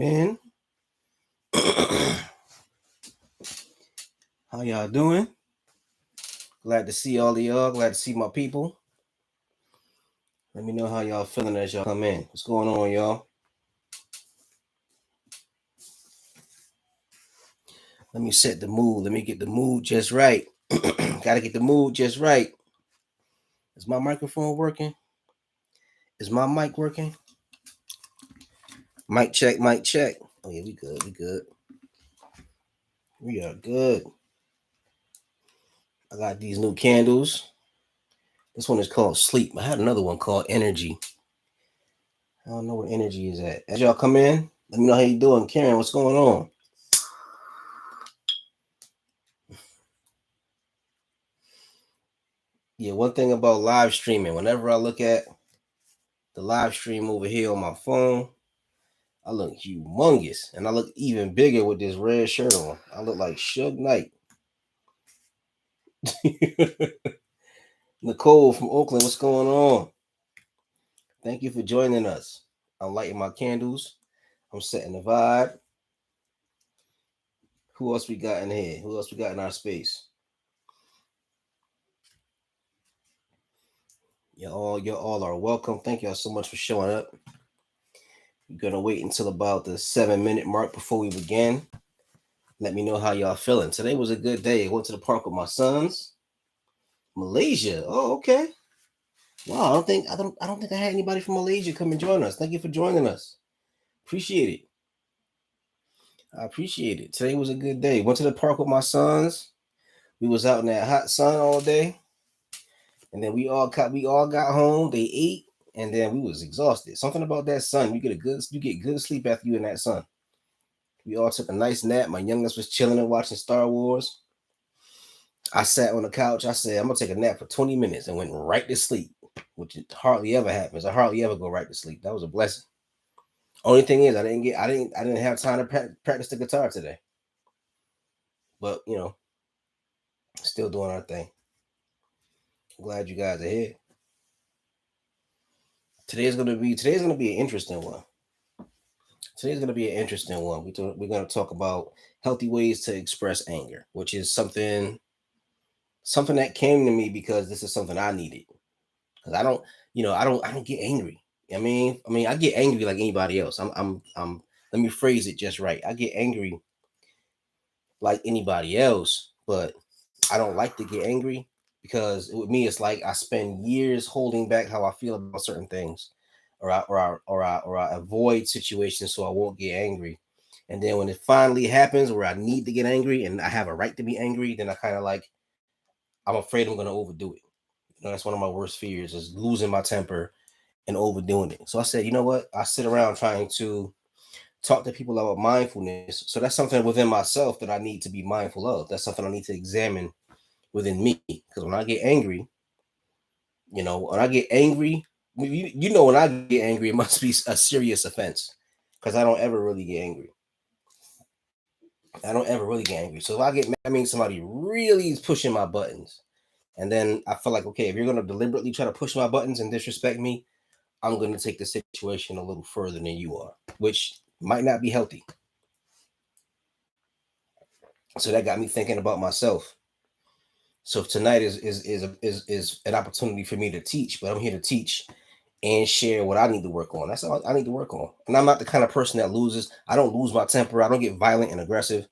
And how y'all doing? Glad to see all of y'all. Glad to see my people. Let me know how y'all feeling as y'all come in. What's going on, y'all? Let me set the mood. Let me get the mood just right. Gotta get the mood just right. Is my microphone working? Is my mic working? Mic check, mic check. Oh yeah, we good. We good. We are good. I got these new candles. This one is called Sleep. I had another one called Energy. I don't know where energy is at. As y'all come in, let me know how you doing. Karen, what's going on? Yeah, one thing about live streaming, whenever I look at the live stream over here on my phone, I look humongous. And I look even bigger with this red shirt on. I look like Suge Knight. Nicole from Oakland, what's going on? Thank you for joining us. I'm lighting my candles. I'm setting the vibe. Who else we got in here? Who else we got in our space? You all are welcome. Thank y'all so much for showing up. We're gonna wait until about the 7-minute mark before we begin. Let me know how y'all feeling. Today was a good day. I went to the park with my sons. Malaysia. Oh, okay. Wow, I don't think I had anybody from Malaysia come and join us. Thank you for joining us. Appreciate it. I appreciate it. Today was a good day. Went to the park with my sons. We was out in that hot sun all day. And then we all got home. They ate, and then we was exhausted. Something about that sun. You get good sleep after you in that sun. We all took a nice nap. My youngest was chilling and watching Star Wars. I sat on the couch. I said, I'm gonna take a nap for 20 minutes and went right to sleep, which hardly ever happens. I hardly ever go right to sleep. That was a blessing. Only thing is, I didn't have time to practice the guitar today. But still doing our thing. Glad you guys are here. Today's gonna be an interesting one. Today's gonna be an interesting one. We're gonna talk about healthy ways to express anger, which is something that came to me because this is something I needed. Because I don't get angry. I mean, I get angry like anybody else. I'm. Let me phrase it just right. I get angry like anybody else, but I don't like to get angry because with me, it's like I spend years holding back how I feel about certain things, or I avoid situations so I won't get angry. And then when it finally happens where I need to get angry and I have a right to be angry, then I kind of like I'm afraid I'm gonna overdo it. That's one of my worst fears is losing my temper and overdoing it. So I said, you know what? I sit around trying to talk to people about mindfulness. So that's something within myself that I need to be mindful of. That's something I need to examine within me. Because when I get angry, when I get angry, when I get angry, it must be a serious offense. Because I don't ever really get angry. I don't ever really get angry. So if I get mad, I mean somebody really is pushing my buttons. And then I feel like, okay, if you're gonna deliberately try to push my buttons and disrespect me, I'm gonna take the situation a little further than you are, which might not be healthy. So that got me thinking about myself. So tonight is an opportunity for me to teach, but I'm here to teach and share what I need to work on. That's all I need to work on. And I'm not the kind of person that loses. I don't lose my temper. I don't get violent and aggressive.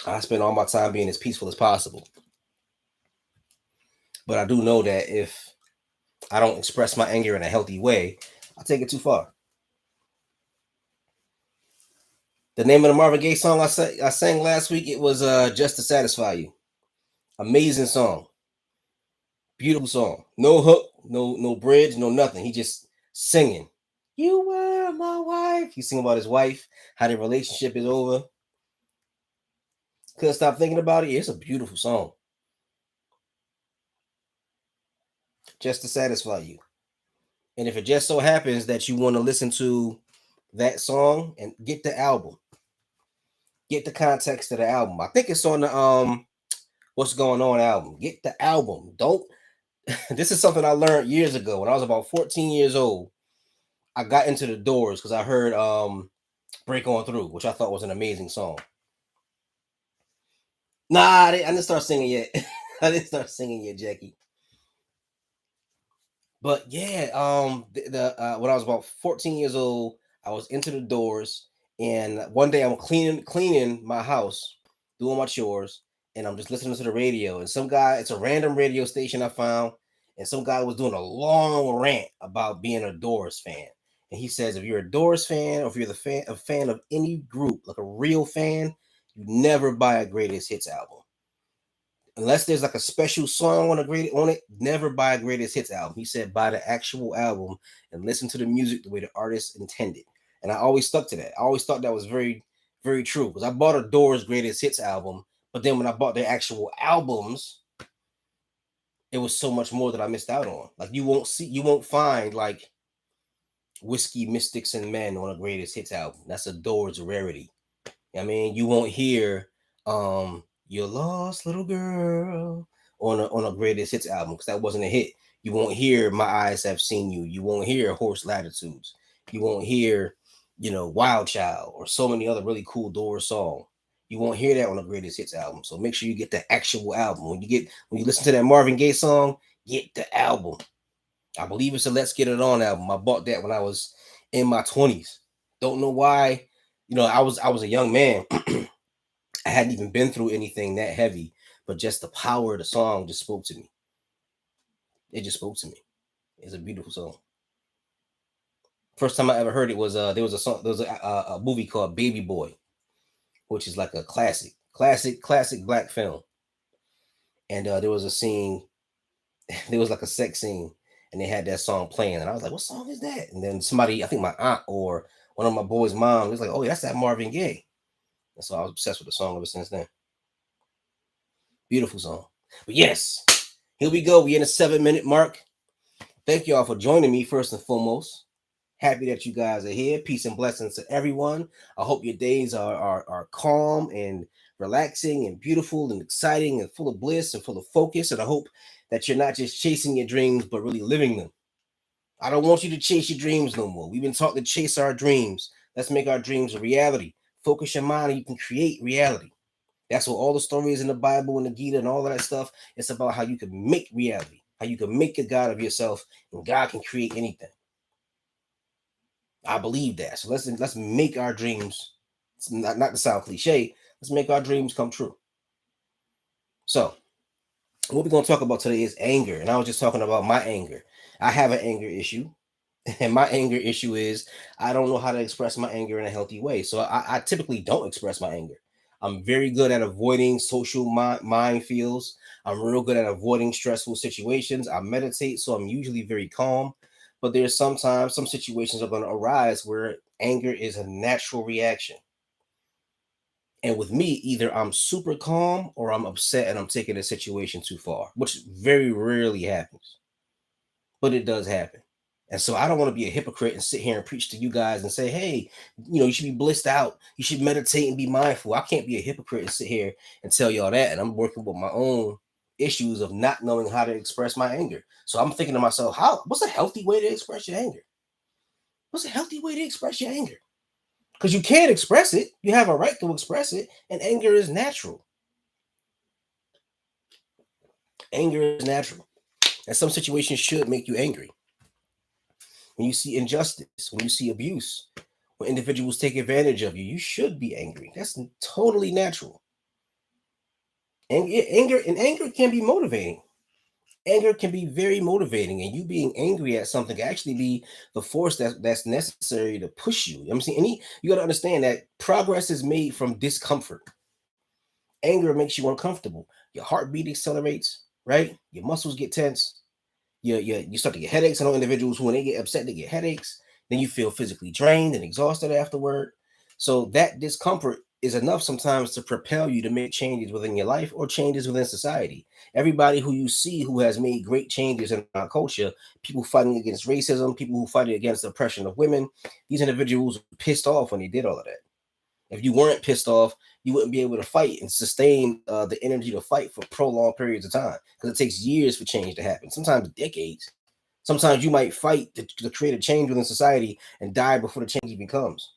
I spend all my time being as peaceful as possible. But I do know that if I don't express my anger in a healthy way, I take it too far. The name of the Marvin Gaye song I sang last week, it was Just to Satisfy You. Amazing song. Beautiful song. No hook, no bridge, no nothing. He just singing. You were my wife. He's singing about his wife, how their relationship is over. Couldn't stop thinking about it. It's a beautiful song. Just to satisfy you. And if it just so happens that you want to listen to that song and get the album, get the context of the album. I think it's on the What's Going On album. Get the album. Don't This is something I learned years ago when I was about 14 years old. I got into the Doors because I heard "Break On Through," which I thought was an amazing song. Nah, I didn't start singing yet. I didn't start singing yet, Jackie. But yeah, when I was about 14 years old, I was into the Doors, and one day I'm cleaning my house, doing my chores, and I'm just listening to the radio. And some guy, it's a random radio station I found, and some guy was doing a long rant about being a Doors fan. And he says, if you're a Doors fan, or if you're a fan of any group, like a real fan, you never buy a greatest hits album unless there's like a special song on it, never buy a greatest hits album. He said buy the actual album and listen to the music the way the artist intended. And I always stuck to that. I always thought that was very, very true because I bought a Doors greatest hits album, but then when I bought their actual albums, it was so much more that I missed out on. Like you won't find like Whiskey Mystics and Men on a greatest hits album. That's a Doors rarity. I mean, you won't hear "Your Lost Little Girl" on a greatest hits album because that wasn't a hit. You won't hear "My Eyes Have Seen You." You won't hear "Horse Latitudes." You won't hear, "Wild Child" or so many other really cool Doors songs. You won't hear that on a greatest hits album. So make sure you get the actual album. When you listen to that Marvin Gaye song, get the album. I believe it's a "Let's Get It On" album. I bought that when I was in my 20s. Don't know why. I was a young man. I hadn't even been through anything that heavy, but just the power of the song just spoke to me. It just spoke to me. It's a beautiful song. First time I ever heard it was there was a movie called Baby Boy, which is like a classic black film. And there was a scene, there was like a sex scene, and they had that song playing, and I was like, "What song is that?" And then somebody, I think my aunt or one of my boys' mom, was like, "Oh, that's that Marvin Gaye." And so I was obsessed with the song ever since then. Beautiful song. But yes, here we go. We in a 7 minute mark. Thank you all for joining me first and foremost. Happy that you guys are here. Peace and blessings to everyone. I hope your days are calm and relaxing and beautiful and exciting and full of bliss and full of focus. And I hope that you're not just chasing your dreams, but really living them. I don't want you to chase your dreams no more. We've been taught to chase our dreams. Let's make our dreams a reality. Focus your mind and you can create reality. That's what all the stories in the Bible and the Gita and all of that stuff. It's about how you can make reality, how you can make a God of yourself, and God can create anything. I believe that. So let's make our dreams. It's not to sound cliche. Let's make our dreams come true. So what we're gonna talk about today is anger, and I was just talking about my anger. I have an anger issue, and my anger issue is I don't know how to express my anger in a healthy way. So I typically don't express my anger. I'm very good at avoiding social minefields. I'm real good at avoiding stressful situations. I meditate, so I'm usually very calm. But there's sometimes some situations are going to arise where anger is a natural reaction. And with me, either I'm super calm or I'm upset and I'm taking the situation too far, which very rarely happens, but it does happen. And so I don't want to be a hypocrite and sit here and preach to you guys and say, hey, you should be blissed out. You should meditate and be mindful. I can't be a hypocrite and sit here and tell y'all that. And I'm working with my own issues of not knowing how to express my anger. So I'm thinking to myself, what's a healthy way to express your anger? What's a healthy way to express your anger? Because you can't express it. You have a right to express it. And anger is natural. Anger is natural. And some situations should make you angry. When you see injustice, when you see abuse, when individuals take advantage of you, you should be angry. That's totally natural. Anger can be motivating. Anger can be very motivating, and you being angry at something can actually be the force that's necessary to push you. I'm saying you got to understand that progress is made from discomfort. Anger makes you uncomfortable. Your heartbeat accelerates, right? Your muscles get tense. You start to get headaches. I know individuals who, when they get upset, they get headaches. Then you feel physically drained and exhausted afterward. So that discomfort is enough sometimes to propel you to make changes within your life or changes within society. Everybody who you see who has made great changes in our culture, people fighting against racism, people who fight against the oppression of women, these individuals were pissed off when they did all of that. If you weren't pissed off, you wouldn't be able to fight and sustain the energy to fight for prolonged periods of time because it takes years for change to happen, sometimes decades. Sometimes you might fight to create a change within society and die before the change even comes.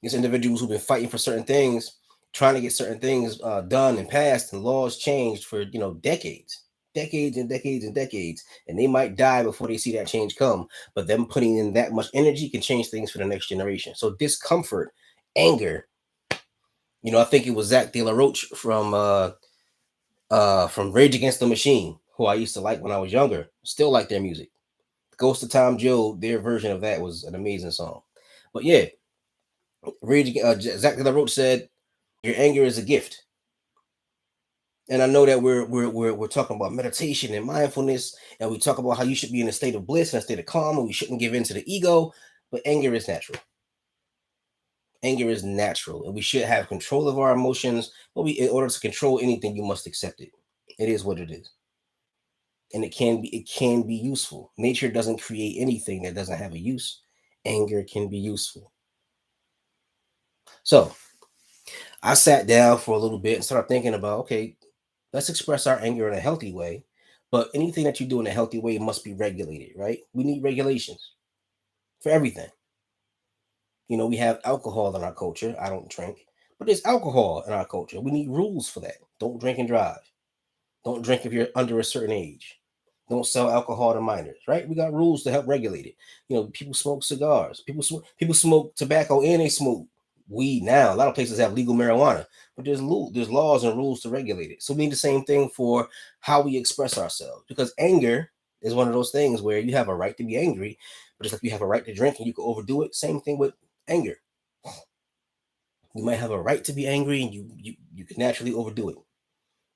There's individuals who've been fighting for certain things, trying to get certain things done and passed, and laws changed for decades, decades and decades and decades, and they might die before they see that change come. But them putting in that much energy can change things for the next generation. So discomfort, anger. I think it was Zach De La Roach from Rage Against the Machine, who I used to like when I was younger. Still like their music. Ghost of Tom Joe, their version of that was an amazing song. But yeah, Zach De La Roach said, "Your anger is a gift." And I know that we're talking about meditation and mindfulness, and we talk about how you should be in a state of bliss and a state of calm, and we shouldn't give in to the ego. But anger is natural. Anger is natural, and we should have control of our emotions. But in order to control anything, you must accept it. It is what it is, and it can be useful. Nature doesn't create anything that doesn't have a use. Anger can be useful. So I sat down for a little bit and started thinking about, okay, let's express our anger in a healthy way. But anything that you do in a healthy way must be regulated, right? We need regulations for everything. We have alcohol in our culture. I don't drink, but there's alcohol in our culture. We need rules for that. Don't drink and drive. Don't drink if you're under a certain age. Don't sell alcohol to minors, right? We got rules to help regulate it. People smoke cigars. People smoke tobacco and they smoke weed now. A lot of places have legal marijuana, but there's laws and rules to regulate it. So we need the same thing for how we express ourselves, because anger is one of those things where you have a right to be angry, but just like you have a right to drink and you can overdo it. Same thing with anger. You might have a right to be angry and you can naturally overdo it.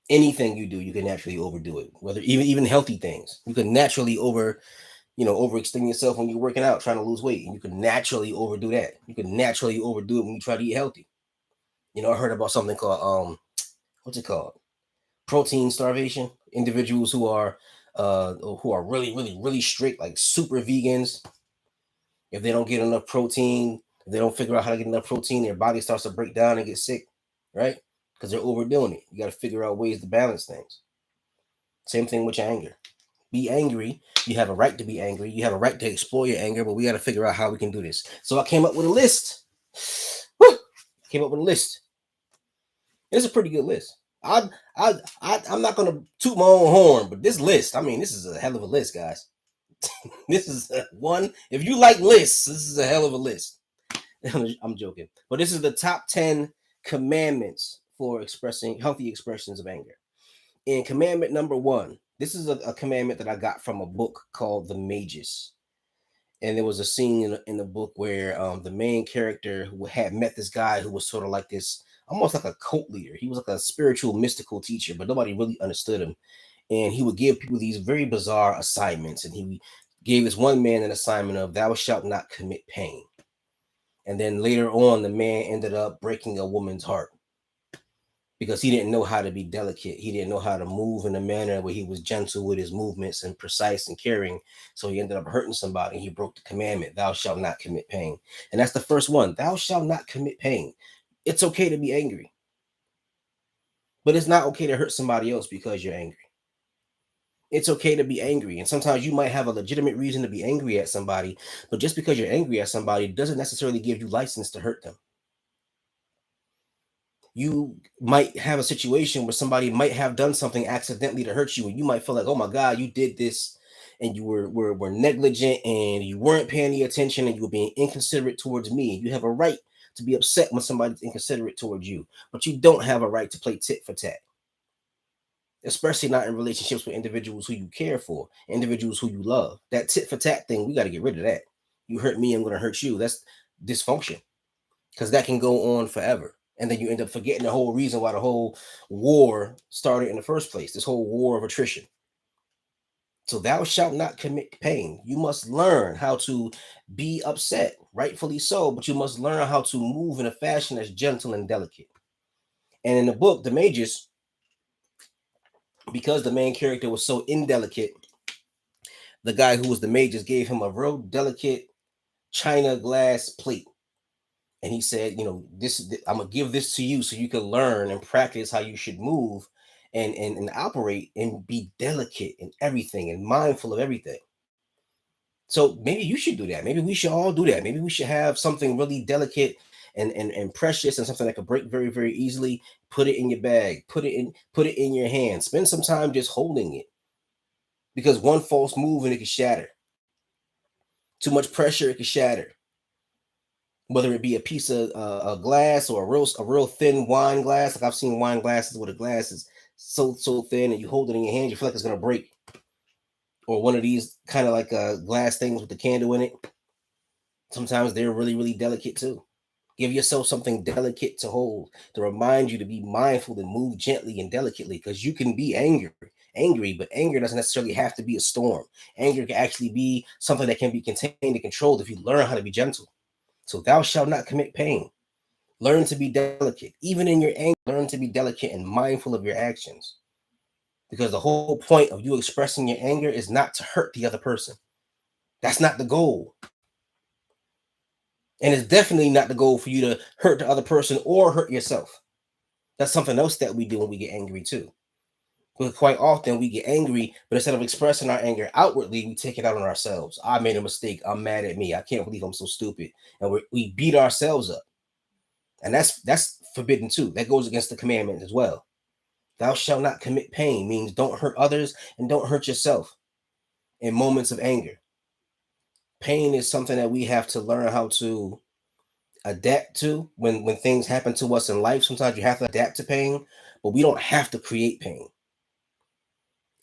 Anything you do, you can naturally overdo it. Whether even healthy things, you can naturally overextend yourself when you're working out, trying to lose weight, and you can naturally overdo that. You can naturally overdo it when you try to eat healthy. I heard about something called what's it called? Protein starvation. Individuals who are really, really, really strict, like super vegans. If they don't get enough protein, if they don't figure out how to get enough protein, their body starts to break down and get sick, right? Because they're overdoing it. You got to figure out ways to balance things. Same thing with your anger. Be angry. You have a right to be angry. You have a right to explore your anger, but we got to figure out how we can do this. So I came up with a list. Woo! Came up with a list. It's a pretty good list. I'm not gonna toot my own horn, but this list, I mean, this is a hell of a list, guys. This is one. If you like lists, this is a hell of a list. I'm joking, but this is the top 10 commandments for expressing healthy expressions of anger. And commandment number one, this is a commandment that I got from a book called The Magus. And there was a scene in the book where the main character who had met this guy who was sort of like this, almost like a cult leader. He was like a spiritual, mystical teacher, but nobody really understood him. And he would give people these very bizarre assignments. And he gave this one man an assignment of, "Thou shalt not commit pain." And then later on, the man ended up breaking a woman's heart because he didn't know how to be delicate. He didn't know how to move in a manner where he was gentle with his movements and precise and caring. So he ended up hurting somebody. He broke the commandment, "Thou shalt not commit pain." And that's the first one. Thou shalt not commit pain. It's okay to be angry, but it's not okay to hurt somebody else because you're angry. It's okay to be angry. And sometimes you might have a legitimate reason to be angry at somebody, but just because you're angry at somebody doesn't necessarily give you license to hurt them. You might have a situation where somebody might have done something accidentally to hurt you, and you might feel like, "Oh my God, you did this, and you were negligent, and you weren't paying any attention, and you were being inconsiderate towards me." You have a right to be upset when somebody's inconsiderate towards you, but you don't have a right to play tit for tat, especially not in relationships with individuals who you care for, individuals who you love. That tit for tat thing, we got to get rid of that. You hurt me, I'm going to hurt you. That's dysfunction, because that can go on forever. And then you end up forgetting the whole reason why the whole war started in the first place, this whole war of attrition. So, thou shalt not commit pain. You must learn how to be upset, rightfully so, but you must learn how to move in a fashion that's gentle and delicate. And in the book, The Magus, because the main character was so indelicate, the guy who was the Magus gave him a real delicate china glass plate. And he said, "This I'm gonna give this to you so you can learn and practice how you should move." and operate and be delicate in everything and mindful of everything. So maybe you should do that. Maybe we should all do that. Maybe we should have something really delicate and precious and something that could break very, very easily. Put it in your bag, put it in your hand. Spend some time just holding it. Because one false move and it can shatter. Too much pressure, it can shatter. Whether it be a piece of a glass or a real thin wine glass. Like I've seen wine glasses where the glass is so thin and you hold it in your hand, you feel like it's gonna break. Or one of these kind of like glass things with the candle in it. Sometimes they're really, really delicate too. Give yourself something delicate to hold to remind you to be mindful and move gently and delicately because you can be angry, but anger doesn't necessarily have to be a storm. Anger can actually be something that can be contained and controlled if you learn how to be gentle. So thou shalt not commit pain. Learn to be delicate. Even in your anger, learn to be delicate and mindful of your actions. Because the whole point of you expressing your anger is not to hurt the other person. That's not the goal. And it's definitely not the goal for you to hurt the other person or hurt yourself. That's something else that we do when we get angry too. Because quite often we get angry, but instead of expressing our anger outwardly, we take it out on ourselves. I made a mistake. I'm mad at me. I can't believe I'm so stupid. And we beat ourselves up. And that's forbidden too. That goes against the commandment as well. Thou shalt not commit pain means don't hurt others and don't hurt yourself in moments of anger. Pain is something that we have to learn how to adapt to when things happen to us in life. Sometimes you have to adapt to pain, but we don't have to create pain.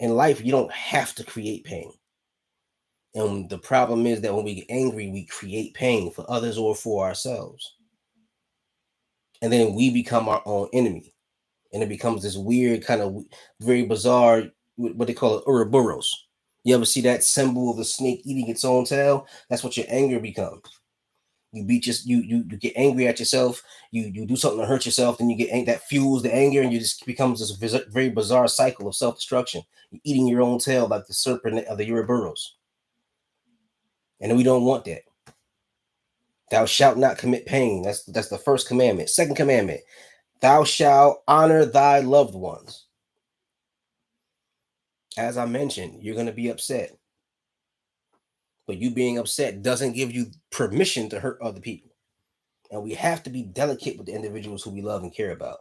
In life, you don't have to create pain. And the problem is that when we get angry, we create pain for others or for ourselves. And then we become our own enemy. And it becomes this weird, kind of very bizarre, what they call it, Ouroboros. You ever see that symbol of a snake eating its own tail? That's what your anger becomes. You beat just you get angry at yourself. You do something to hurt yourself, then you get that fuels the anger, and you just becomes this very bizarre cycle of self destruction. You're eating your own tail like the serpent of the Ouroboros, and we don't want that. Thou shalt not commit pain. That's the first commandment. Second commandment: thou shalt honor thy loved ones. As I mentioned, you're gonna be upset, but you being upset doesn't give you permission to hurt other people. And we have to be delicate with the individuals who we love and care about.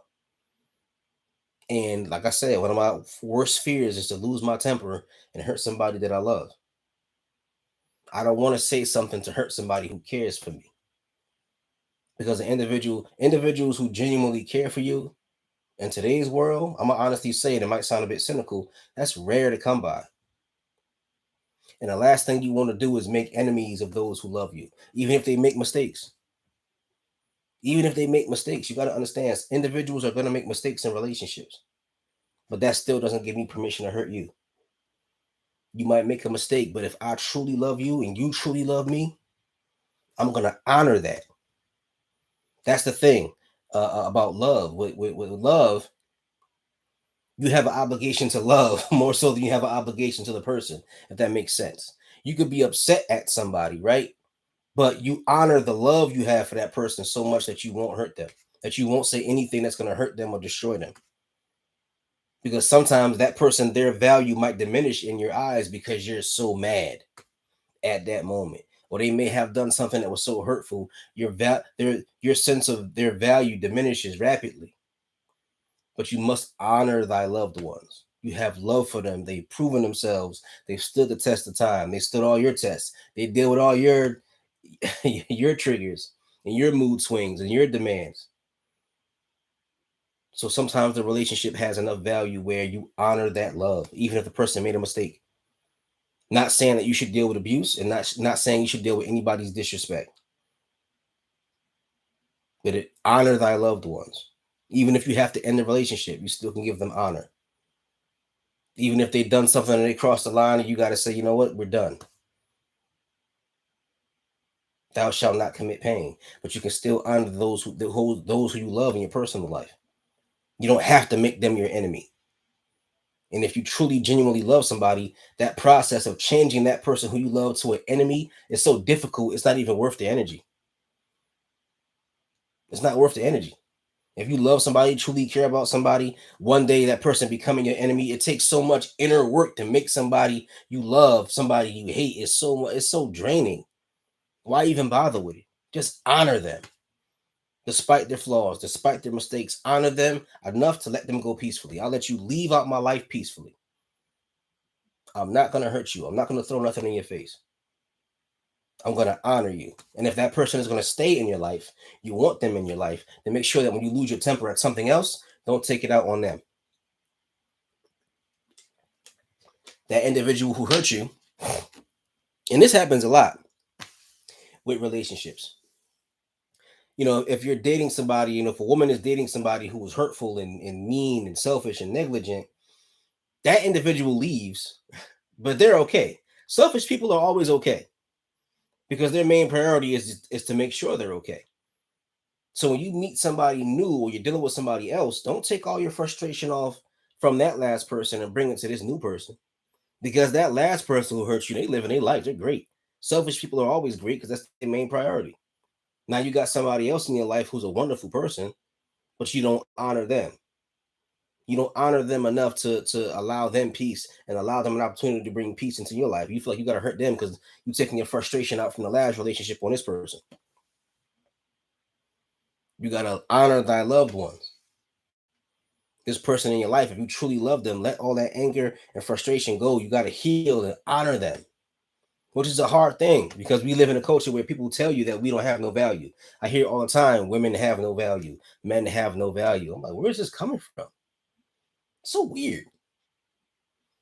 And like I said, one of my worst fears is to lose my temper and hurt somebody that I love. I don't want to say something to hurt somebody who cares for me. Because the individuals who genuinely care for you in today's world, I'm gonna honestly say it might sound a bit cynical, that's rare to come by. And the last thing you want to do is make enemies of those who love you, even if they make mistakes. Even if they make mistakes, you got to understand individuals are going to make mistakes in relationships, but that still doesn't give me permission to hurt you. You might make a mistake, but if I truly love you and you truly love me, I'm going to honor that. That's the thing about love. With love, you have an obligation to love more so than you have an obligation to the person, if that makes sense. You could be upset at somebody, right? But you honor the love you have for that person so much that you won't hurt them, that you won't say anything that's going to hurt them or destroy them. Because sometimes that person, their value might diminish in your eyes because you're so mad at that moment, or they may have done something that was so hurtful. Your sense of their value diminishes rapidly. But you must honor thy loved ones. You have love for them. They've proven themselves. They've stood the test of time. They stood all your tests. They deal with all your your triggers and your mood swings and your demands. So sometimes the relationship has enough value where you honor that love, even if the person made a mistake. Not saying that you should deal with abuse, and not saying you should deal with anybody's disrespect, but honor thy loved ones. Even if you have to end the relationship, you still can give them honor. Even if they've done something and they crossed the line, and you got to say, you know what, we're done. Thou shalt not commit pain, but you can still honor those who you love in your personal life. You don't have to make them your enemy. And if you truly genuinely love somebody, that process of changing that person who you love to an enemy is so difficult, it's not even worth the energy. It's not worth the energy. If you love somebody, truly care about somebody, one day that person becoming your enemy, it takes so much inner work to make somebody you love, somebody you hate. It's so draining. Why even bother with it? Just honor them, despite their flaws, despite their mistakes. Honor them enough to let them go peacefully. I'll let you leave out my life peacefully. I'm not gonna hurt you. I'm not gonna throw nothing in your face. I'm gonna honor you. And if that person is gonna stay in your life, you want them in your life, then make sure that when you lose your temper at something else, don't take it out on them. That individual who hurt you, and this happens a lot with relationships. If you're dating somebody, if a woman is dating somebody who was hurtful and mean and selfish and negligent, that individual leaves, but they're okay. Selfish people are always okay because their main priority is to make sure they're okay. So when you meet somebody new or you're dealing with somebody else, don't take all your frustration off from that last person and bring it to this new person. Because that last person who hurt you, they live in their life. They're great. Selfish people are always great because that's their main priority. Now you got somebody else in your life who's a wonderful person, but you don't honor them. You don't honor them enough to allow them peace and allow them an opportunity to bring peace into your life. You feel like you got to hurt them because you're taking your frustration out from the last relationship on this person. You got to honor thy loved ones. This person in your life, if you truly love them, let all that anger and frustration go. You got to heal and honor them, which is a hard thing because we live in a culture where people tell you that we don't have no value. I hear all the time, women have no value, men have no value. I'm like, where's this coming from? It's so weird.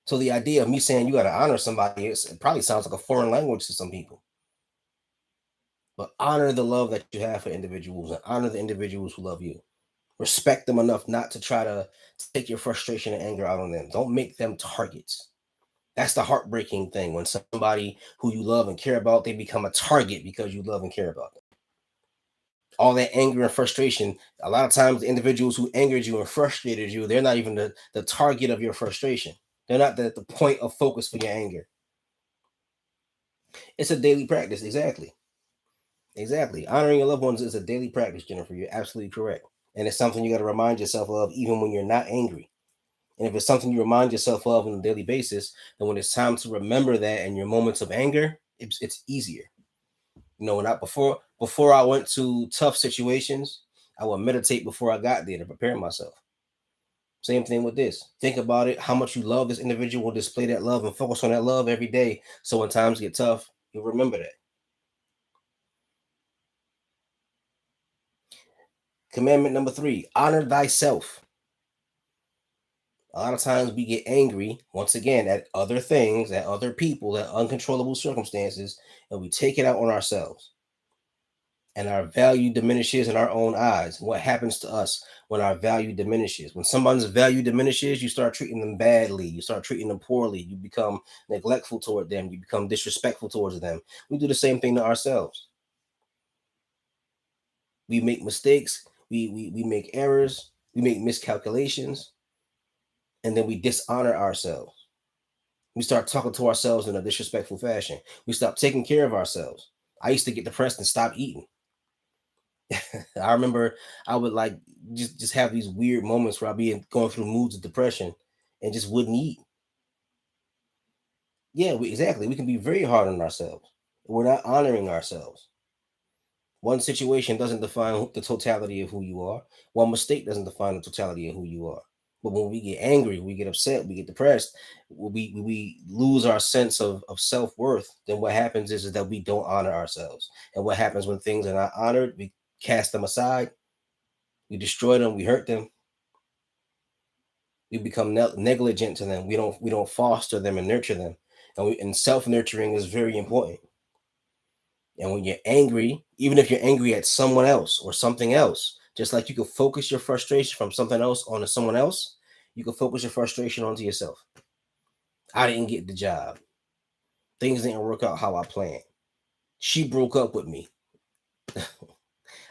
So the idea of me saying you got to honor somebody, it probably sounds like a foreign language to some people. But honor the love that you have for individuals and honor the individuals who love you. Respect them enough not to try to take your frustration and anger out on them. Don't make them targets. That's the heartbreaking thing when somebody who you love and care about, they become a target because you love and care about them. All that anger and frustration, a lot of times the individuals who angered you and frustrated you, they're not even the target of your frustration. They're not the point of focus for your anger. It's a daily practice. Exactly. Exactly. Honoring your loved ones is a daily practice, Jennifer. You're absolutely correct. And it's something you got to remind yourself of even when you're not angry. And if it's something you remind yourself of on a daily basis, then when it's time to remember that in your moments of anger, it's easier. When I before I went to tough situations, I would meditate before I got there to prepare myself. Same thing with this. Think about it, how much you love this individual, display that love and focus on that love every day. So when times get tough, you'll remember that. Commandment number 3, honor thyself. A lot of times we get angry once again at other things, at other people, at uncontrollable circumstances, and we take it out on ourselves. And our value diminishes in our own eyes. What happens to us when our value diminishes? When someone's value diminishes, you start treating them badly, you start treating them poorly, you become neglectful toward them, you become disrespectful towards them. We do the same thing to ourselves. We make mistakes, we make errors, we make miscalculations, and then we dishonor ourselves. We start talking to ourselves in a disrespectful fashion. We stop taking care of ourselves. I used to get depressed and stop eating. I remember I would like just have these weird moments where I'd be going through moods of depression and just wouldn't eat. Yeah, exactly. We can be very hard on ourselves. We're not honoring ourselves. One situation doesn't define the totality of who you are. One mistake doesn't define the totality of who you are. But when we get angry, we get upset, we get depressed, we lose our sense of self worth. Then what happens is that we don't honor ourselves. And what happens when things are not honored? We cast them aside, we destroy them, we hurt them, we become negligent to them. We don't foster them and nurture them. And self nurturing is very important. And when you're angry, even if you're angry at someone else or something else, just like you can focus your frustration from something else onto someone else, you can focus your frustration onto yourself. I didn't get the job. Things didn't work out how I planned. She broke up with me.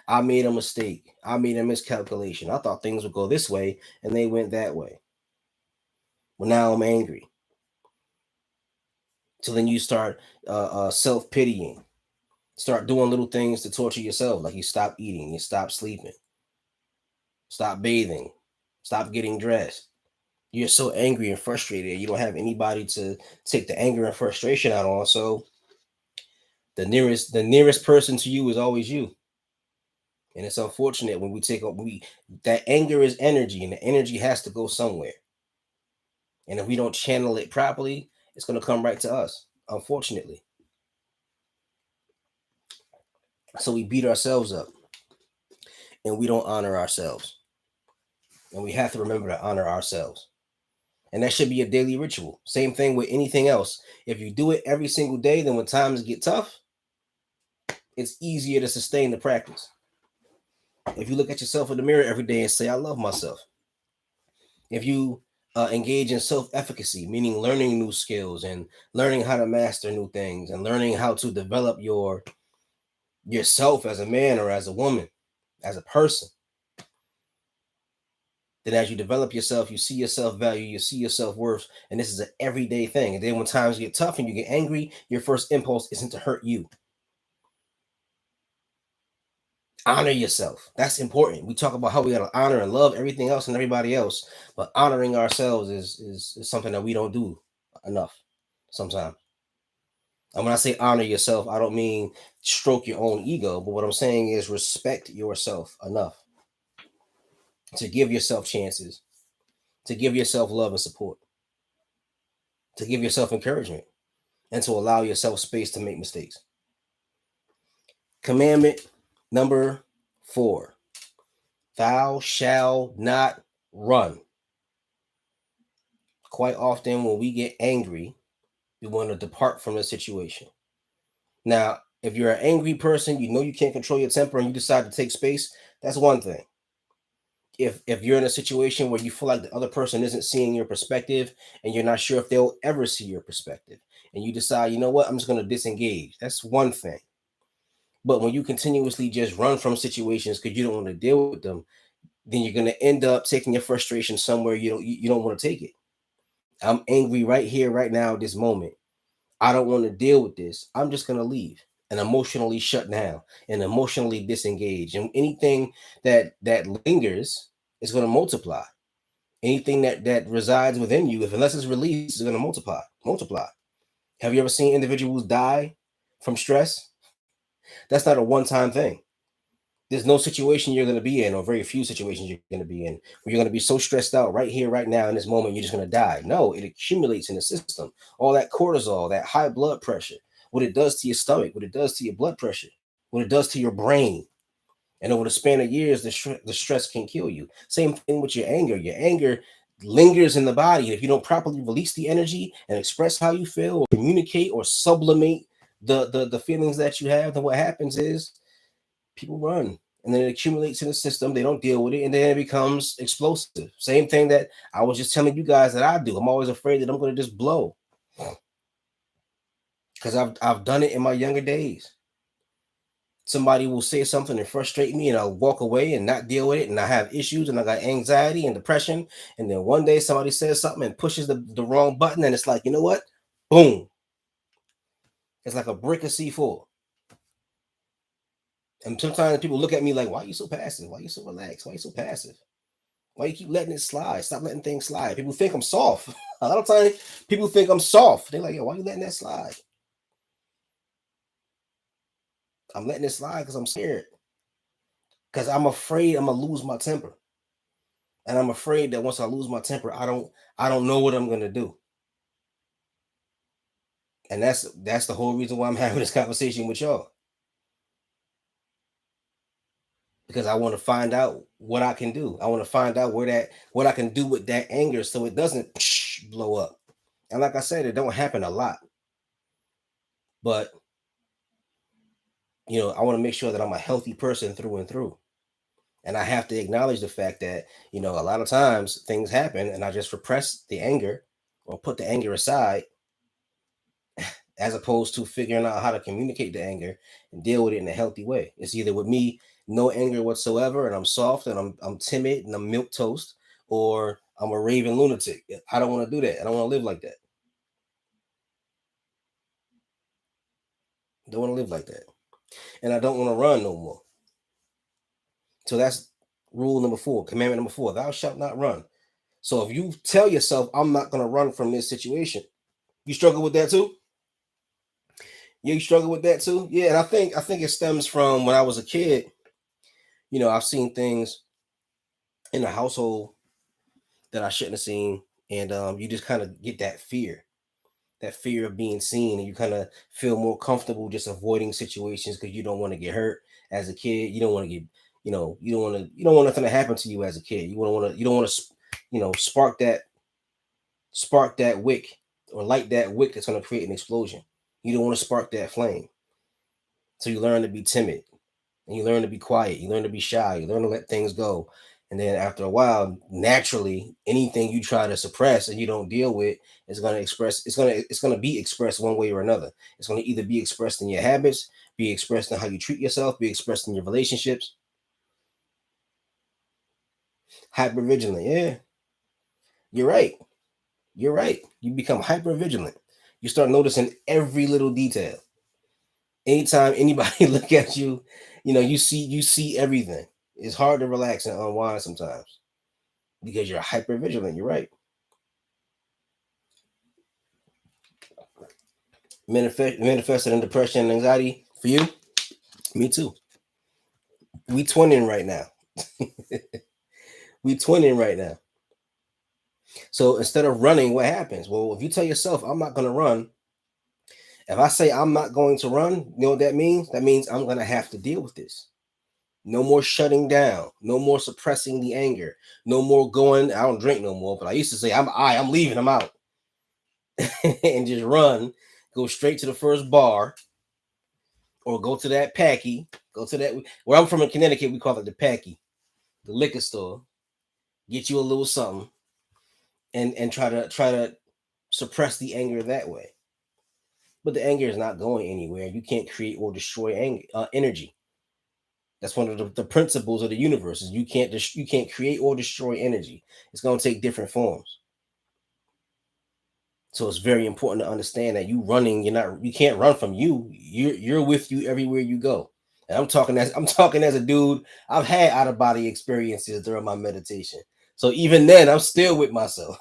I made a mistake. I made a miscalculation. I thought things would go this way and they went that way. Well, now I'm angry. So then you start self pitying, start doing little things to torture yourself, like you stop eating, you stop sleeping. Stop bathing. Stop getting dressed. You're so angry and frustrated. You don't have anybody to take the anger and frustration out on. So the nearest person to you is always you. And it's unfortunate when we take up we that anger is energy, and the energy has to go somewhere. And if we don't channel it properly, it's gonna come right to us, unfortunately. So we beat ourselves up and we don't honor ourselves. And we have to remember to honor ourselves. And that should be a daily ritual. Same thing with anything else. If you do it every single day, then when times get tough, it's easier to sustain the practice. If you look at yourself in the mirror every day and say, I love myself. If you engage in self efficacy, meaning learning new skills and learning how to master new things and learning how to develop yourself as a man or as a woman, as a person, then as you develop yourself, you see your self value, you see your self worth, and this is an everyday thing. And then when times get tough and you get angry, your first impulse isn't to hurt you. Honor yourself. That's important. We talk about how we gotta honor and love everything else and everybody else, but honoring ourselves is something that we don't do enough sometimes. And when I say honor yourself, I don't mean stroke your own ego, but what I'm saying is respect yourself enough to give yourself chances, to give yourself love and support, to give yourself encouragement, and to allow yourself space to make mistakes. Commandment number 4: thou shalt not run. Quite often, when we get angry, we want to depart from the situation. Now, if you're an angry person, you know you can't control your temper and you decide to take space, that's one thing. If you're in a situation where you feel like the other person isn't seeing your perspective and you're not sure if they'll ever see your perspective, and you decide, you know what, I'm just going to disengage, that's one thing. But when you continuously just run from situations because you don't want to deal with them, then you're going to end up taking your frustration somewhere you don't want to take it. I'm angry right here, right now, this moment. I don't want to deal with this. I'm just going to leave and emotionally shut down and emotionally disengage. And anything that lingers is going to multiply. Anything that resides within you, if unless it's released, is going to multiply. Have you ever seen individuals die from stress? That's not a one-time thing. There's no situation you're going to be in, or very few situations you're going to be in, where you're going to be so stressed out right here, right now, in this moment, you're just going to die. No, it accumulates in the system. All that cortisol, that high blood pressure, what it does to your stomach, what it does to your blood pressure, what it does to your brain. And over the span of years, the stress can kill you. Same thing with your anger. Your anger lingers in the body. And if you don't properly release the energy and express how you feel, or communicate or sublimate the feelings that you have, then what happens is people run, and then it accumulates in the system. They don't deal with it, and then it becomes explosive. Same thing that I was just telling you guys that I do. I'm always afraid that I'm going to just blow, because I've done it in my younger days. Somebody will say something and frustrate me, and I'll walk away and not deal with it, and I have issues, and I got anxiety and depression. And then one day somebody says something and pushes the wrong button, and it's like, you know what? Boom! It's like a brick of C4. And sometimes people look at me like, why are you so passive? Why are you so relaxed? Why are you so passive? Why you keep letting it slide? Stop letting things slide. People think I'm soft. A lot of times people think I'm soft. They're like, yo, why you letting that slide? I'm letting it slide because I'm scared. Because I'm afraid I'm gonna lose my temper. And I'm afraid that once I lose my temper, I don't know what I'm gonna do. And that's the whole reason why I'm having this conversation with y'all. Because I want to find out what I can do. I want to find out what I can do with that anger so it doesn't blow up. And like I said, it don't happen a lot. But I want to make sure that I'm a healthy person through and through. And I have to acknowledge the fact that, a lot of times things happen and I just repress the anger or put the anger aside, as opposed to figuring out how to communicate the anger and deal with it in a healthy way. It's either with me, no anger whatsoever, and I'm soft and I'm timid and I'm milk toast, or I'm a raving lunatic. I don't want to do that. I don't want to live like that. I don't want to live like that. And I don't want to run no more. So Rule number 4, commandment number 4, thou shalt not run. So if you tell yourself, I'm not going to run from this situation, you struggle with that too? You struggle with that too? Yeah, and I think it stems from when I was a kid. I've seen things in the household that I shouldn't have seen, and you just kind of get that fear of being seen, and you kind of feel more comfortable just avoiding situations because you don't want to get hurt as a kid. You don't want to get, you don't want nothing to happen to you as a kid. You don't want to, spark that wick or light that wick that's going to create an explosion. You don't want to spark that flame. So you learn to be timid, and you learn to be quiet. You learn to be shy. You learn to let things go. And then after a while, naturally, anything you try to suppress and you don't deal with is going to express. It's going to be expressed one way or another. It's going to either be expressed in your habits, be expressed in how you treat yourself, be expressed in your relationships. Hyper vigilant. Yeah, you're right. You're right. You become hyper vigilant. You start noticing every little detail. Anytime anybody look at you, you see everything. It's hard to relax and unwind sometimes because you're hyper vigilant. You're right. Manifested in depression and anxiety for you. Me too. We twinning right now. We twinning right now. So instead of running, what happens? Well, if you tell yourself, I'm not going to run, if I say I'm not going to run, you know what that means? That means I'm going to have to deal with this. No more shutting down. No more suppressing the anger. No more going. I don't drink no more, but I used to say I'm leaving. I'm out, and just run. Go straight to the first bar, or go to that packy. Go to that. Where I'm from in Connecticut, we call it the packy, the liquor store. Get you a little something, and try to suppress the anger that way. But the anger is not going anywhere. You can't create or destroy energy. That's one of the principles of the universe. Is you can't create or destroy energy. It's going to take different forms. So it's very important to understand that you can't run from you. You're with you everywhere you go. And I'm talking as a dude. I've had out of body experiences during my meditation. So even then, I'm still with myself.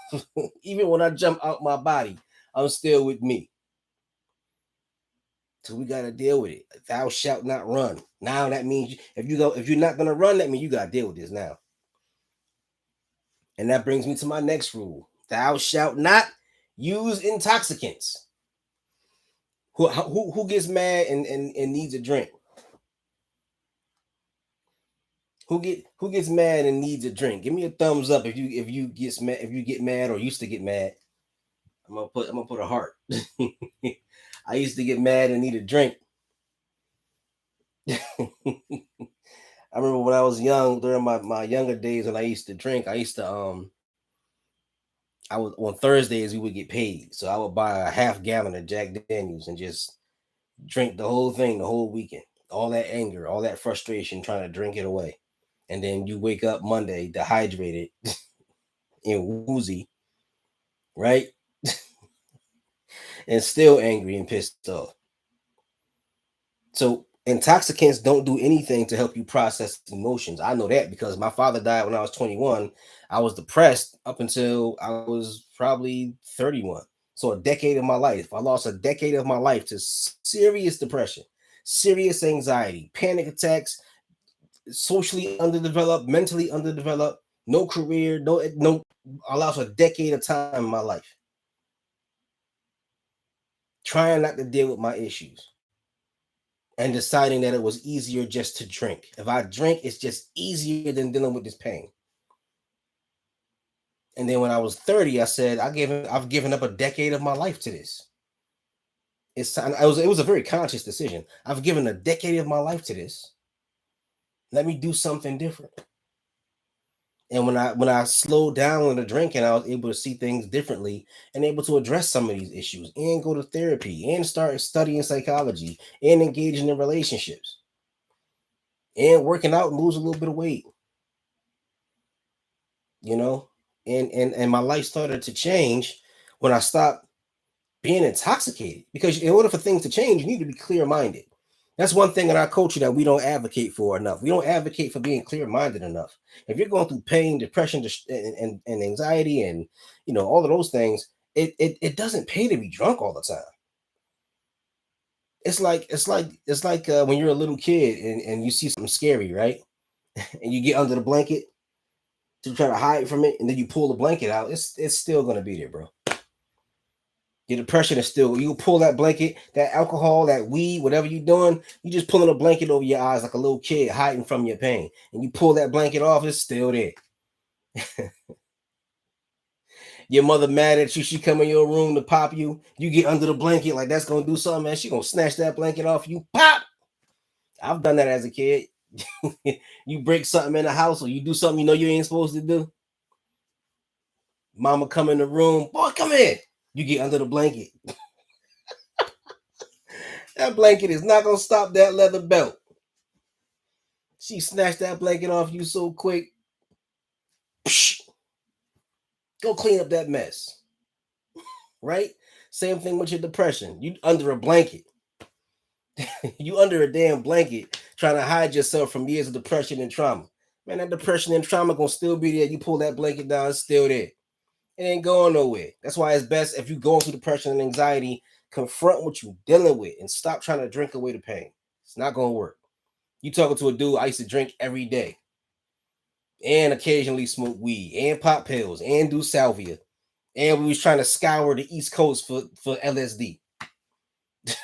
Even when I jump out my body, I'm still with me. So we gotta deal with it. Thou shalt not run. Now that means if you're not gonna run, that means you gotta deal with this now. And that brings me to my next rule. Thou shalt not use intoxicants. Who gets mad and needs a drink? Who gets mad and needs a drink? Give me a thumbs up if you get mad or used to get mad. I'm gonna put a heart. I used to get mad and need a drink. I remember when I was young, during my younger days when I used to drink, I was on Thursdays we would get paid. So I would buy a half gallon of Jack Daniels and just drink the whole thing the whole weekend. All that anger, all that frustration trying to drink it away. And then you wake up Monday dehydrated and woozy, right? And still angry and pissed off. So intoxicants don't do anything to help you process emotions. I know that because my father died when I was 21. I was depressed up until I was probably 31. So a decade of my life. I lost a decade of my life to serious depression, serious anxiety, panic attacks, socially underdeveloped, mentally underdeveloped, no career, no I lost a decade of time in my life trying not to deal with my issues and deciding that it was easier just to drink. If I drink, it's just easier than dealing with this pain. And then when I was 30, I said, I've given up a decade of my life to this. It's time. It was a very conscious decision. I've given a decade of my life to this. Let me do something different. And when I slowed down with the drinking, I was able to see things differently and able to address some of these issues and go to therapy and start studying psychology and engaging in relationships and working out and lose a little bit of weight, you know, and my life started to change when I stopped being intoxicated. Because in order for things to change, you need to be clear minded. That's one thing in our culture that we don't advocate for enough. We don't advocate for being clear-minded enough. If you're going through pain, depression, and anxiety, and all of those things, it doesn't pay to be drunk all the time. It's like when you're a little kid and you see something scary, right? And you get under the blanket to try to hide from it, and then you pull the blanket out. It's still gonna be there, bro. Your depression is still. You pull that blanket, that alcohol, that weed, whatever you're doing, you just pulling a blanket over your eyes like a little kid hiding from your pain. And you pull that blanket off, it's still there. Your mother mad at you, she come in your room to pop you. You get under the blanket like that's gonna do something, man. She gonna snatch that blanket off you. Pop. I've done that as a kid. You break something in the house or you do something you ain't supposed to do. Mama come in the room, boy, come in. You get under the blanket. That blanket is not gonna stop that leather belt. She snatched that blanket off you so quick. Psh, go clean up that mess. Right? Same thing with your depression. You under a blanket. You under a damn blanket trying to hide yourself from years of depression and trauma. Man, that depression and trauma gonna still be there. You pull that blanket down, it's still there. It ain't going nowhere. That's why it's best if you're going through depression and anxiety, confront what you're dealing with and stop trying to drink away the pain. It's not gonna work. You talking to a dude I used to drink every day and occasionally smoke weed and pop pills and do salvia. And we was trying to scour the East Coast for LSD.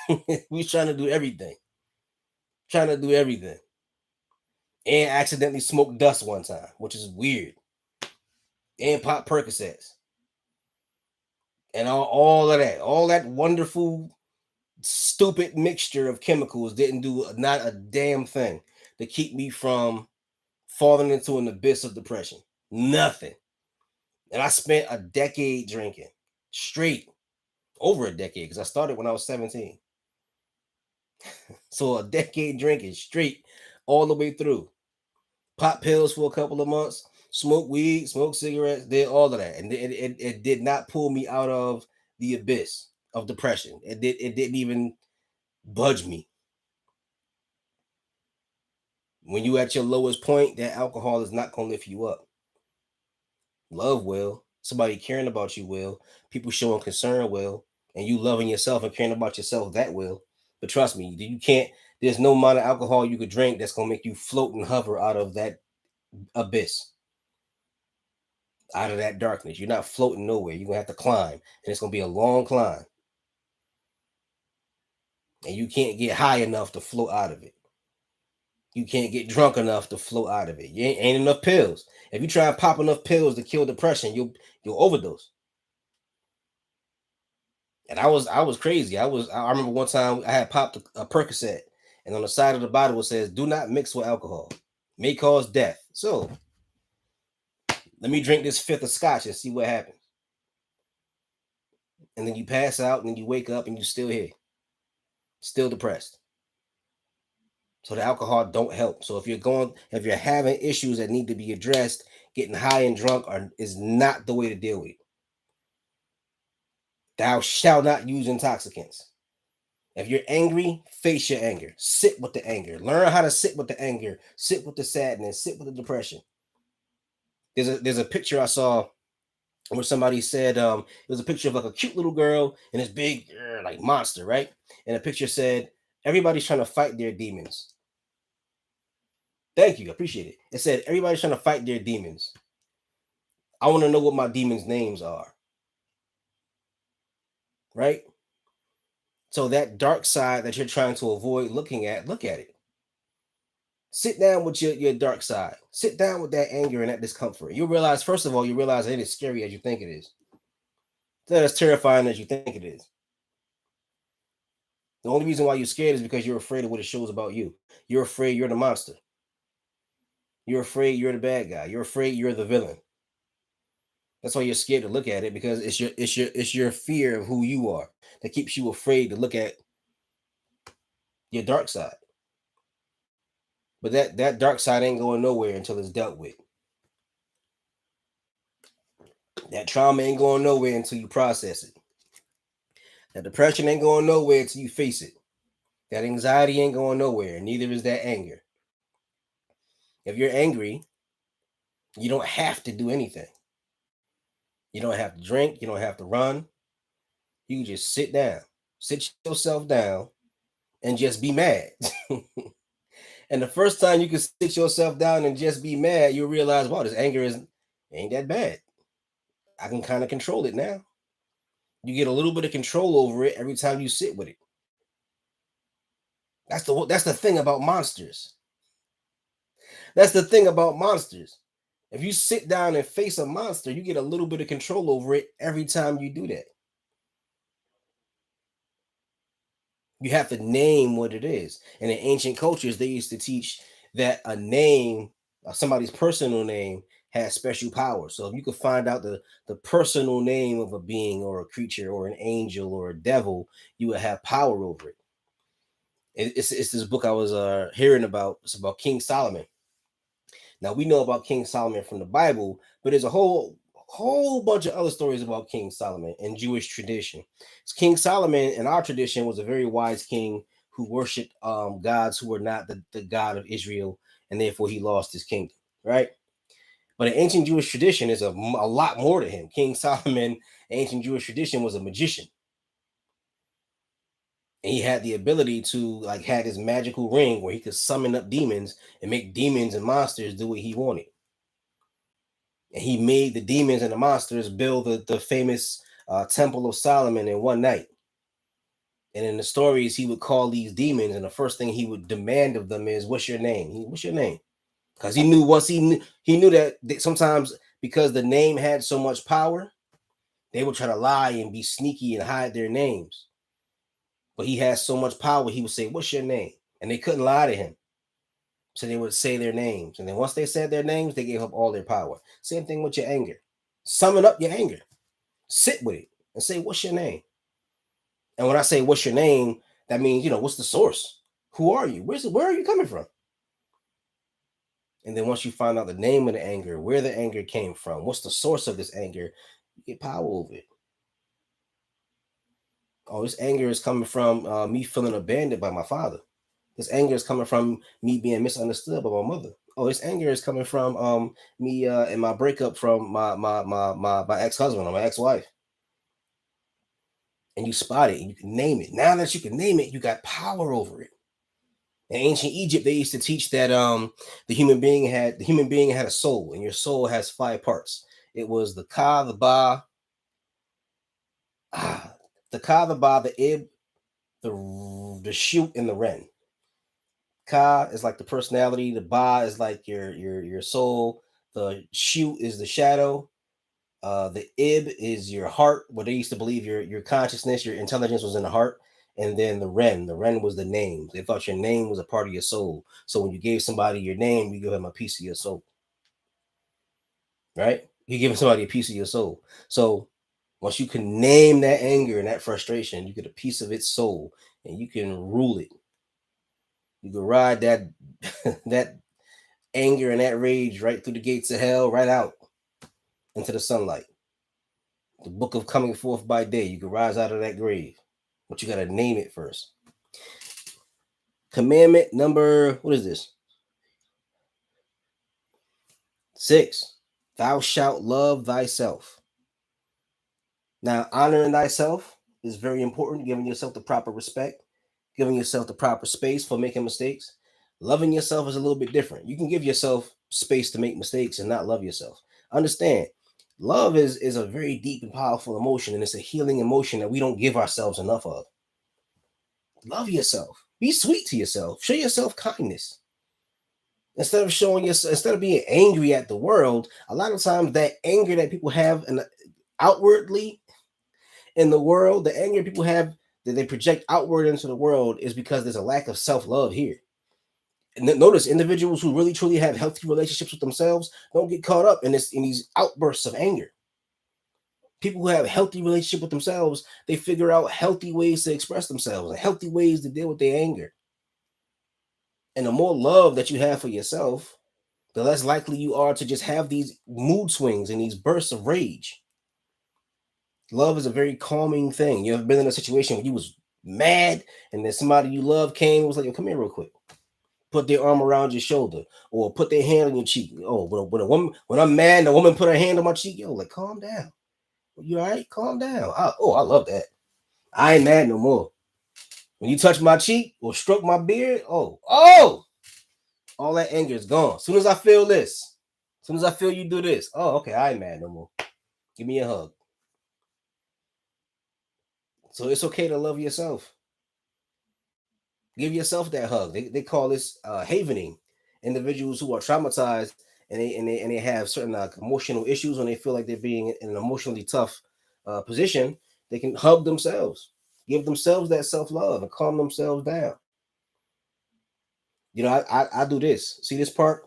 We was trying to do everything. Trying to do everything. And accidentally smoked dust one time, which is weird. And pop Percocets. And all of that. All that wonderful, stupid mixture of chemicals didn't do not a damn thing to keep me from falling into an abyss of depression. Nothing. And I spent a decade drinking straight, over a decade, because I started when I was 17. So a decade drinking straight all the way through. Pop pills for a couple of months, smoke weed, smoke cigarettes, did all of that. And it did not pull me out of the abyss of depression. It didn't even budge me. When you at your lowest point, that alcohol is not gonna lift you up. Love will. Somebody caring about you will. People showing concern will. And you loving yourself and caring about yourself, that will. But trust me, you can't. There's no amount of alcohol you could drink that's gonna make you float and hover out of that abyss, out of that darkness. You're not floating nowhere. You're gonna have to climb, and it's gonna be a long climb. And you can't get high enough to float out of it. You can't get drunk enough to float out of it. You ain't enough pills. If you try to pop enough pills to kill depression, you'll overdose. And I was crazy. I remember one time I had popped a Percocet, and on the side of the bottle it says, "Do not mix with alcohol. May cause death." So let me drink this fifth of scotch and see what happens. And then you pass out, and then you wake up, and you still here, still depressed. So the alcohol don't help. So if you're having issues that need to be addressed, getting high and drunk is not the way to deal with it. Thou shalt not use intoxicants. If you're angry, face your anger. Sit with the anger. Learn how to sit with the anger. Sit with the sadness. Sit with the depression. There's a picture I saw where somebody said it was a picture of like a cute little girl and this big like monster, right? And the picture said everybody's trying to fight their demons. Thank you, I appreciate it. It said everybody's trying to fight their demons. I want to know what my demons' names are, right? So that dark side that you're trying to avoid looking at, look at it. Sit down with your dark side. Sit down with that anger and that discomfort. You realize, first of all, you realize it ain't as scary as you think it is. It's not as terrifying as you think it is. The only reason why you're scared is because you're afraid of what it shows about you. You're afraid you're the monster. You're afraid you're the bad guy. You're afraid you're the villain. That's why you're scared to look at it, because it's your fear of who you are that keeps you afraid to look at your dark side. But that dark side ain't going nowhere until it's dealt with. That trauma ain't going nowhere until you process it. That depression ain't going nowhere until you face it. That anxiety ain't going nowhere. Neither is that anger. If you're angry, you don't have to do anything. You don't have to drink. You don't have to run. You can just sit down, sit yourself down, and just be mad. And the first time you can sit yourself down and just be mad, you'll realize, wow, this anger is ain't that bad. I can kind of control it now. You get a little bit of control over it every time you sit with it. That's the thing about monsters. That's the thing about monsters. If you sit down and face a monster, you get a little bit of control over it every time you do that. You have to name what it is. And in ancient cultures, they used to teach that a name, somebody's personal name, has special power. So if you could find out the personal name of a being or a creature or an angel or a devil, you would have power over it. It's this book I was hearing about. It's about King Solomon. Now we know about King Solomon from the Bible, but there's a whole bunch of other stories about King Solomon in Jewish tradition. King Solomon in our tradition was a very wise king who worshipped gods who were not the God of Israel, and therefore he lost his kingdom, right? But in ancient Jewish tradition, is a lot more to him. King Solomon, ancient Jewish tradition, was a magician. And he had the ability to like had his magical ring where he could summon up demons and make demons and monsters do what he wanted. And he made the demons and the monsters build the famous Temple of Solomon in one night. And in the stories, he would call these demons, and the first thing he would demand of them is, "What's your name? What's your name?" Because he knew once he knew that sometimes because the name had so much power, they would try to lie and be sneaky and hide their names. But he has so much power, he would say, "What's your name?" And they couldn't lie to him. So they would say their names. And then once they said their names, they gave up all their power. Same thing with your anger. Summon up your anger. Sit with it and say, "What's your name?" And when I say, "What's your name?" that means, what's the source? Who are you? Where are you coming from? And then once you find out the name of the anger, where the anger came from, what's the source of this anger, you get power over it. Oh, this anger is coming from me feeling abandoned by my father. This anger is coming from me being misunderstood by my mother. Oh, this anger is coming from me and my breakup from my ex-husband or my ex-wife. And you spot it and you can name it. Now that you can name it, you got power over it. In ancient Egypt, they used to teach that the human being had a soul, and your soul has five parts. It was the ka, the ba, the ka, the ba, the ib, the shoot, and the ren. Ka is like the personality. The ba is like your soul. The shoot is the shadow. The ib is your heart. What they used to believe your consciousness, your intelligence was in the heart. And then the ren was the name. They thought your name was a part of your soul. So when you gave somebody your name, you give them a piece of your soul, right? You're giving somebody a piece of your soul. So once you can name that anger and that frustration, you get a piece of its soul, and you can rule it. You can ride that that anger and that rage right through the gates of hell, right out into the sunlight. The book of coming forth by day. You can rise out of that grave, but you got to name it first. Commandment number, what is this? 6. Thou shalt love thyself. Now, honoring thyself is very important, giving yourself the proper respect, giving yourself the proper space for making mistakes. Loving yourself is a little bit different. You can give yourself space to make mistakes and not love yourself. Understand, love is a very deep and powerful emotion, and it's a healing emotion that we don't give ourselves enough of. Love yourself. Be sweet to yourself. Show yourself kindness. Instead of being angry at the world, a lot of times that anger that people have and outwardly in the world, the anger people have that they project outward into the world is because there's a lack of self-love here. And notice individuals who really truly have healthy relationships with themselves don't get caught up in these outbursts of anger. People who have a healthy relationship with themselves, they figure out healthy ways to express themselves and healthy ways to deal with their anger. And the more love that you have for yourself, the less likely you are to just have these mood swings and these bursts of rage. Love is a very calming thing. You ever been in a situation where you was mad, and then somebody you love came and was like, "Yo, come here real quick." Put their arm around your shoulder, or put their hand on your cheek. Oh, when a woman, when I'm mad, and a woman put her hand on my cheek. Yo, like, calm down. You all right? Calm down. I love that. I ain't mad no more. When you touch my cheek or stroke my beard, all that anger is gone. As soon as I feel this, as soon as I feel you do this, oh, okay, I ain't mad no more. Give me a hug. So it's okay to love yourself. Give yourself that hug. They call this havening. Individuals who are traumatized and they have certain emotional issues when they feel like they're being in an emotionally tough position, they can hug themselves, give themselves that self love, and calm themselves down. You know, I do this. See this part?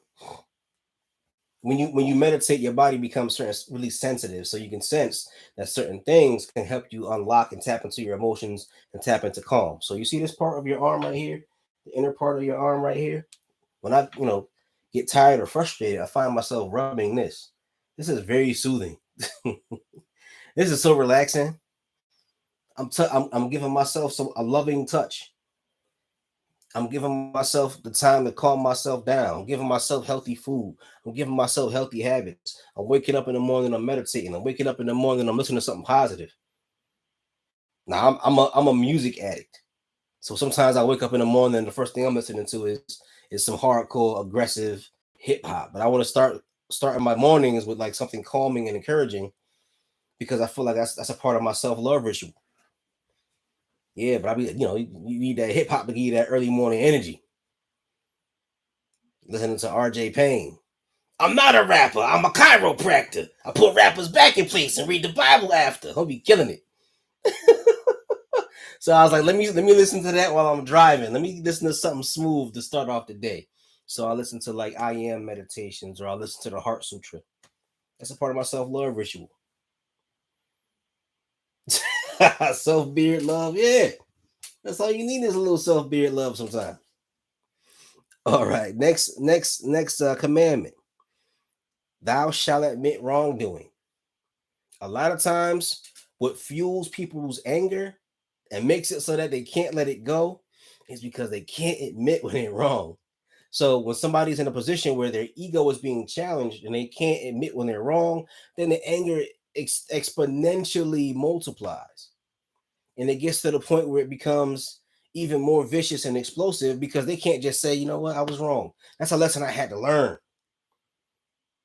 When you meditate, your body becomes really sensitive, so you can sense that certain things can help you unlock and tap into your emotions and tap into calm. So you see this part of your arm right here, the inner part of your arm right here. When I get tired or frustrated, I find myself rubbing this. This is very soothing. This is so relaxing. I'm giving myself a loving touch. I'm giving myself the time to calm myself down. I'm giving myself healthy food. I'm giving myself healthy habits. I'm waking up in the morning, I'm meditating. I'm waking up in the morning, I'm listening to something positive. Now I'm a music addict. So sometimes I wake up in the morning and the first thing I'm listening to is some hardcore aggressive hip hop. But I want to starting my mornings with like something calming and encouraging because I feel like that's a part of my self-love ritual. Yeah, but you need that hip hop to give you that early morning energy. Listening to RJ Payne. I'm not a rapper. I'm a chiropractor. I put rappers back in place and read the Bible after. He'll be killing it. So I was like, let me listen to that while I'm driving. Let me listen to something smooth to start off the day. So I listen to like I am meditations, or I listen to the Heart Sutra. That's a part of my self love ritual. Self beard love, yeah. That's all you need is a little self beard love sometimes. All right, next commandment. Thou shalt admit wrongdoing. A lot of times, what fuels people's anger and makes it so that they can't let it go is because they can't admit when they're wrong. So when somebody's in a position where their ego is being challenged and they can't admit when they're wrong, then the anger exponentially multiplies. And it gets to the point where it becomes even more vicious and explosive because they can't just say, you know what, I was wrong. That's a lesson I had to learn.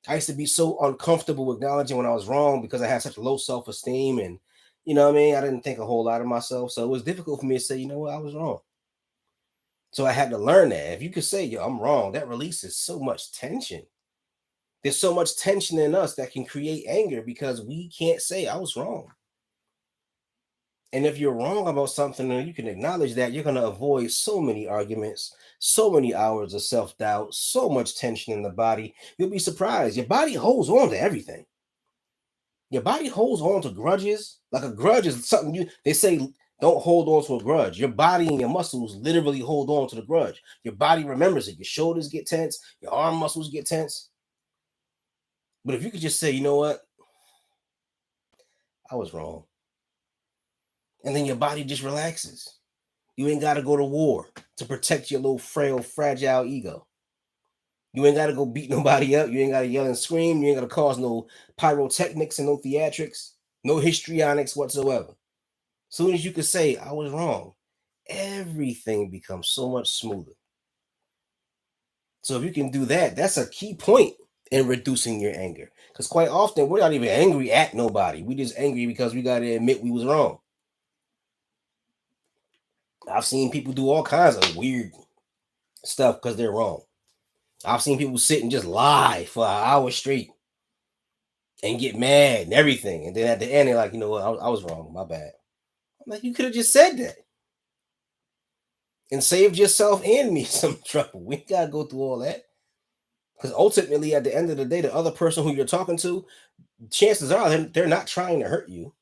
I used to be so uncomfortable acknowledging when I was wrong because I had such low self-esteem, and you know what I mean, I didn't think a whole lot of myself. So it was difficult for me to say, you know what, I was wrong. So I had to learn that. If you could say, yo, I'm wrong, that releases so much tension. There's so much tension in us that can create anger because we can't say I was wrong. And if you're wrong about something and you can acknowledge that, you're going to avoid so many arguments, so many hours of self doubt, so much tension in the body. You'll be surprised. Your body holds on to everything. Your body holds on to grudges. Like a grudge is something they say don't hold on to a grudge. Your body and your muscles literally hold on to the grudge. Your body remembers it. Your shoulders get tense, your arm muscles get tense. But if you could just say, you know what, I was wrong. And then your body just relaxes. You ain't got to go to war to protect your little frail, fragile ego. You ain't got to go beat nobody up. You ain't got to yell and scream. You ain't got to cause no pyrotechnics and no theatrics, no histrionics whatsoever. As soon as you could say, I was wrong, everything becomes so much smoother. So if you can do that, that's a key point in reducing your anger. Because quite often we're not even angry at nobody. We just angry because we got to admit we was wrong. I've seen people do all kinds of weird stuff because they're wrong. I've seen people sit and just lie for an hour straight and get mad and everything. And then at the end, they're like, you know what, I was wrong. My bad. I'm like, you could have just said that and saved yourself and me some trouble. We got to go through all that. Because ultimately, at the end of the day, the other person who you're talking to, chances are they're not trying to hurt you.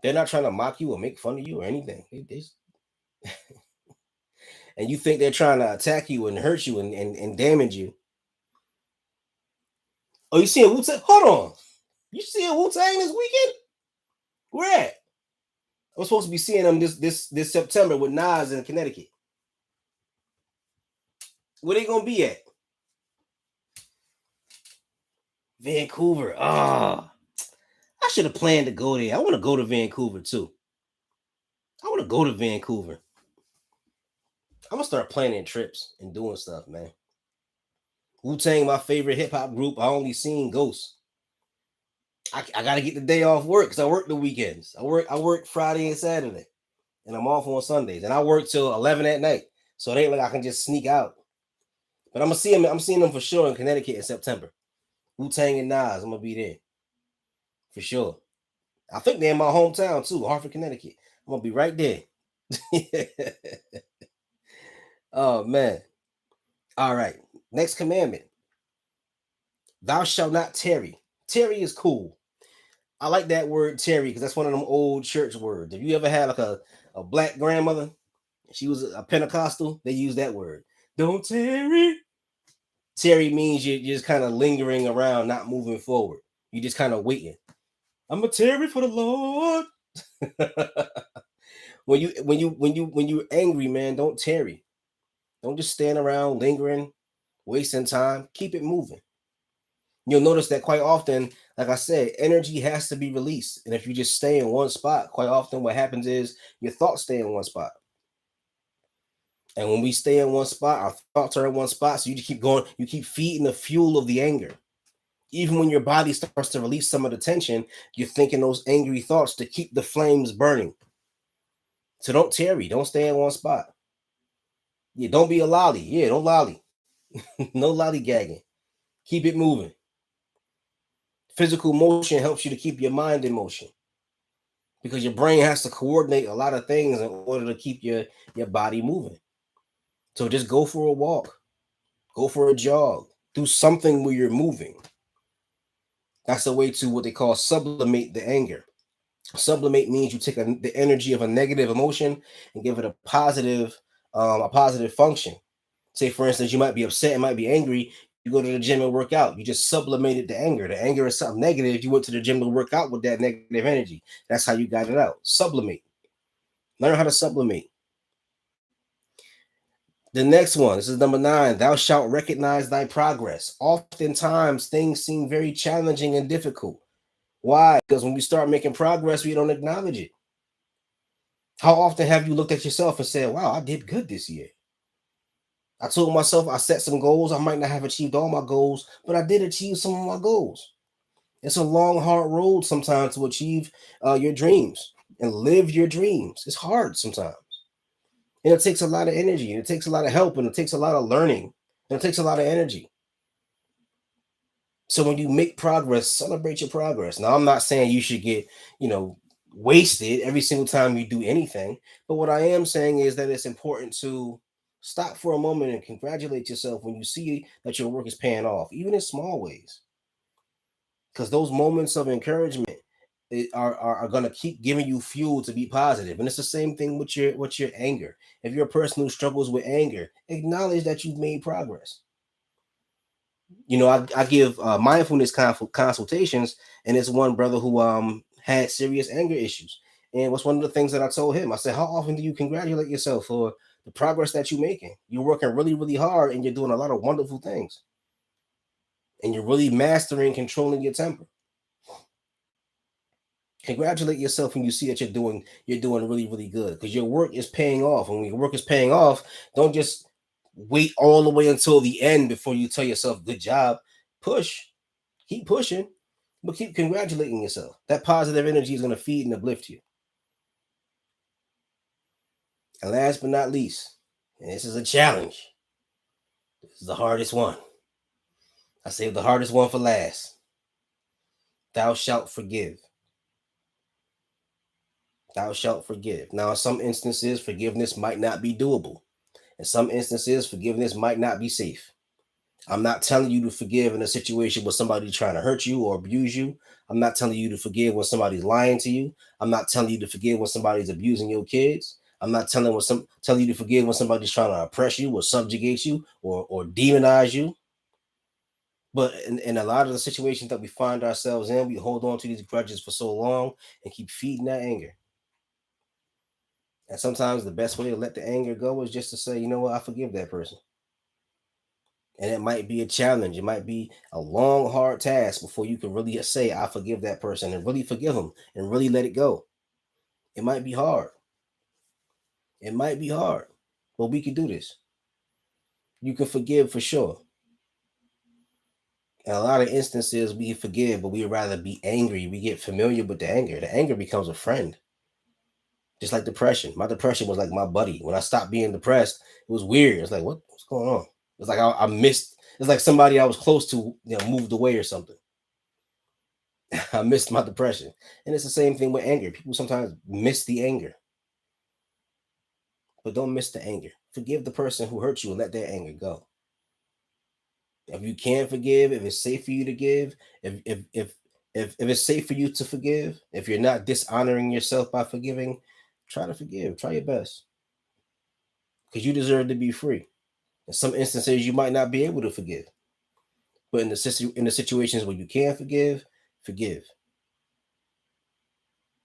They're not trying to mock you or make fun of you or anything. And you think they're trying to attack you and hurt you and damage you. Oh, you seeing Wu Tang? Hold on. You seeing Wu Tang this weekend? Where at? I'm supposed to be seeing them this September with Nas in Connecticut. Where they gonna be at? Vancouver. Ah, I should have planned to go there. I want to go to Vancouver too. I want to go to Vancouver. I'm gonna start planning trips and doing stuff, man. Wu Tang, my favorite hip hop group. I only seen Ghosts. I gotta get the day off work because I work the weekends. I work Friday and Saturday, and I'm off on Sundays. And I work till 11 at night, so it ain't like I can just sneak out. But I'm gonna see them. I'm seeing them for sure in Connecticut in September. Wu Tang and Nas. I'm gonna be there for sure. I think they're in my hometown too, Hartford, Connecticut. I'm gonna be right there. Oh man. All right. Next commandment. Thou shalt not tarry. Tarry is cool. I like that word tarry because that's one of them old church words. If you ever had like a black grandmother, she was a Pentecostal, they use that word. Don't tarry. Tarry means you're just kind of lingering around, not moving forward. You just kind of waiting. I'm a tarry for the Lord. when you're angry, man, don't tarry. Don't just stand around lingering, wasting time. Keep it moving. You'll notice that quite often, like I said, energy has to be released. And if you just stay in one spot, quite often what happens is your thoughts stay in one spot. And when we stay in one spot, our thoughts are in one spot. So you just keep going, you keep feeding the fuel of the anger. Even when your body starts to release some of the tension, you're thinking those angry thoughts to keep the flames burning. So don't tarry, don't stay in one spot. Yeah, don't be a lolly. Yeah, don't lolly. No lollygagging. Keep it moving. Physical motion helps you to keep your mind in motion because your brain has to coordinate a lot of things in order to keep your body moving. So just go for a walk, go for a jog, do something where you're moving. That's a way to what they call sublimate the anger. Sublimate means you take the energy of a negative emotion and give it a positive function. Say, for instance, you might be upset and might be angry. You go to the gym and work out. You just sublimated the anger. The anger is something negative. You went to the gym to work out with that negative energy. That's how you got it out. Sublimate. Learn how to sublimate. The next one, this is number 9. Thou shalt recognize thy progress. Oftentimes, things seem very challenging and difficult. Why? Because when we start making progress, we don't acknowledge it. How often have you looked at yourself and said, wow, I did good this year? I told myself I set some goals. I might not have achieved all my goals, but I did achieve some of my goals. It's a long, hard road sometimes to achieve your dreams and live your dreams. It's hard sometimes. And it takes a lot of energy, and it takes a lot of help, and it takes a lot of learning, and it takes a lot of energy. So when you make progress, celebrate your progress. Now, I'm not saying you should get, you know, wasted every single time you do anything. But what I am saying is that it's important to stop for a moment and congratulate yourself when you see that your work is paying off, even in small ways. Because those moments of encouragement are going to keep giving you fuel to be positive. And it's the same thing with your anger. If you're a person who struggles with anger, acknowledge that you've made progress. I give mindfulness consultations, and it's one brother who had serious anger issues. And what's one of the things that I told him? I said, how often do you congratulate yourself for the progress that you're making? You're working really, really hard, and you're doing a lot of wonderful things, and you're really mastering controlling your temper. Congratulate yourself when you see that you're doing really, really good because your work is paying off. And when your work is paying off, don't just wait all the way until the end before you tell yourself good job. Push, keep pushing, but keep congratulating yourself. That positive energy is going to feed and uplift you. And last but not least, and this is a challenge, this is the hardest one. I saved the hardest one for last. Thou shalt forgive. Thou shalt forgive. Now, in some instances, forgiveness might not be doable. In some instances, forgiveness might not be safe. I'm not telling you to forgive in a situation where somebody's trying to hurt you or abuse you. I'm not telling you to forgive when somebody's lying to you. I'm not telling you to forgive when somebody's abusing your kids. I'm not telling you to forgive when somebody's trying to oppress you or subjugate you or demonize you. But in a lot of the situations that we find ourselves in, we hold on to these grudges for so long and keep feeding that anger. And sometimes the best way to let the anger go is just to say, you know what, I forgive that person. And it might be a challenge. It might be a long, hard task before you can really say, I forgive that person and really forgive them and really let it go. It might be hard. It might be hard, but we can do this. You can forgive for sure. In a lot of instances, we forgive, but we'd rather be angry. We get familiar with the anger. The anger becomes a friend. Just like depression. My depression was like my buddy. When I stopped being depressed, it was weird. It's like, what's going on? It's like I missed. It's like somebody I was close to, moved away or something. I missed my depression, and it's the same thing with anger. People sometimes miss the anger, but don't miss the anger. Forgive the person who hurt you and let their anger go. If you can forgive, if it's safe for you to give, if it's safe for you to forgive, if you're not dishonoring yourself by forgiving, try to forgive. Try your best because you deserve to be free. In some instances, you might not be able to forgive, but in the situations where you can forgive, forgive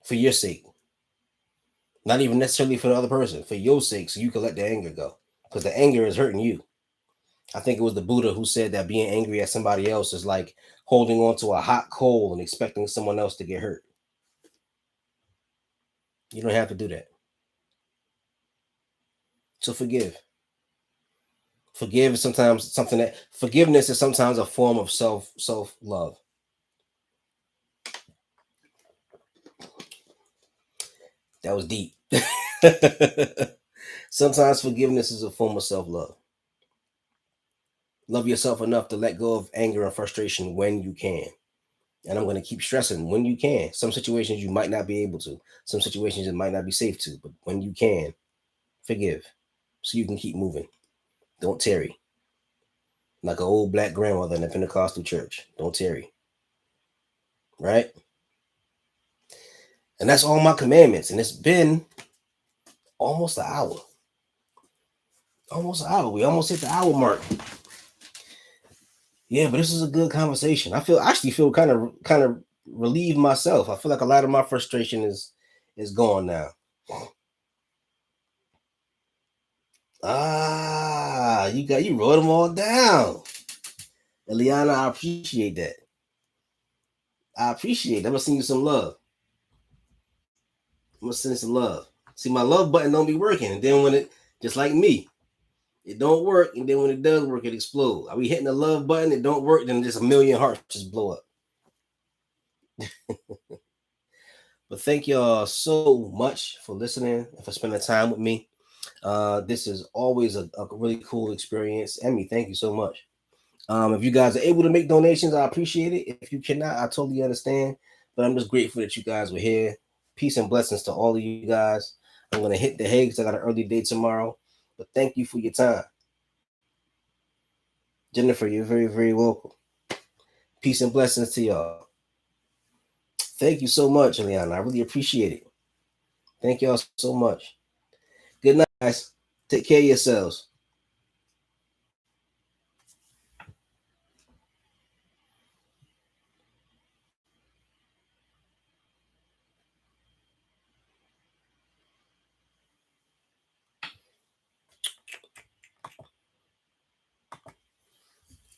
for your sake. Not even necessarily for the other person, for your sake, so you can let the anger go, because the anger is hurting you. I think it was the Buddha who said that being angry at somebody else is like holding on to a hot coal and expecting someone else to get hurt. You don't have to do that. So forgive. Forgive is sometimes something that forgiveness is sometimes a form of self love. That was deep. Sometimes forgiveness is a form of self love. Love yourself enough to let go of anger and frustration when you can. And I'm going to keep stressing when you can. Some situations you might not be able to. Some situations it might not be safe to. But when you can, forgive so you can keep moving. Don't tarry. Like an old black grandmother in the Pentecostal church. Don't tarry. Right? And that's all my commandments. And it's been almost an hour. Almost an hour. We almost hit the hour mark. Yeah, but this is a good conversation. I actually feel kind of relieved myself. I feel like a lot of my frustration is gone now. You wrote them all down. Eliana, I appreciate that. I appreciate it. I'm gonna send you some love. I'm gonna send you some love. See, my love button don't be working, and then when it just like me, it don't work, and then when it does work, it explodes. Are we hitting the love button? It don't work, then just a million hearts just blow up. But thank y'all so much for listening and for spending time with me. This is always a really cool experience. Emmy, thank you so much. If you guys are able to make donations, I appreciate it. If you cannot, I totally understand. But I'm just grateful that you guys were here. Peace and blessings to all of you guys. I'm gonna hit the hay because I got an early day tomorrow. But thank you for your time. Jennifer, you're very, very welcome. Peace and blessings to y'all. Thank you so much, Eliana. I really appreciate it. Thank y'all so much. Good night, guys. Take care of yourselves.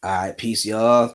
All right, peace, y'all.